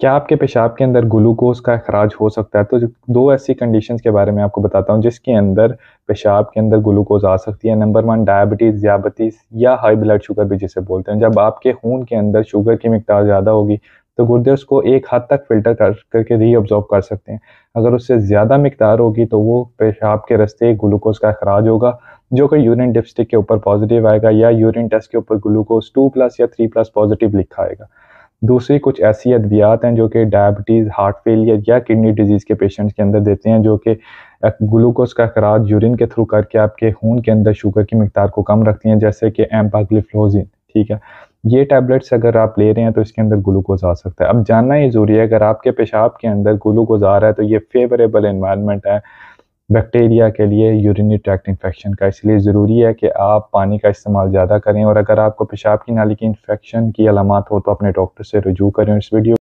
क्या आपके पेशाब के अंदर ग्लूकोज़ का अखराज हो सकता है? तो 2 ऐसी कंडीशंस के बारे में आपको बताता हूँ जिसके अंदर पेशाब के अंदर ग्लूकोज़ आ सकती है। नंबर 1 डायबिटीज़, ज़ियाबतीस या हाई ब्लड शुगर भी जिसे बोलते हैं। जब आपके खून के अंदर शुगर की मिकदार ज़्यादा होगी, तो गुर्दे उसको एक हद तक फ़िल्टर करके रीअब्ज़ॉर्ब कर सकते हैं। अगर उससे ज़्यादा मिकदार होगी तो वो पेशाब के रास्ते ग्लूकोज़ का अखराज होगा, जो कि यूरिन डिपस्टिक के ऊपर पॉज़िटिव आएगा या यूरिन टेस्ट के ऊपर ग्लूकोज़ 2+ या 3+ पॉज़िटिव लिखा आएगा। दूसरी कुछ ऐसी अद्वियात हैं जो कि डायबिटीज़, हार्ट फेलियर या किडनी डिजीज़ के पेशेंट्स के अंदर देते हैं, जो कि ग्लूकोज़ का अखराज यूरिन के थ्रू करके आपके खून के अंदर शुगर की मिकदार को कम रखती हैं, जैसे कि एम्पाग्लिफ्लोज़िन, ठीक है? ये टैबलेट्स अगर आप ले रहे हैं तो इसके अंदर ग्लूकोज़ आ सकता है। अब जानना ये ज़रूरी है, अगर आपके पेशाब के अंदर ग्लूकोज़ आ रहा है तो ये फ़ेवरेबल एनवायरनमेंट है बैक्टीरिया के लिए यूरिनरी ट्रैक्ट इन्फेक्शन का, इसलिए ज़रूरी है कि आप पानी का इस्तेमाल ज़्यादा करें और अगर आपको पेशाब की नाली की इन्फेक्शन की अलामात हो तो अपने डॉक्टर से रुजू करें। इस वीडियो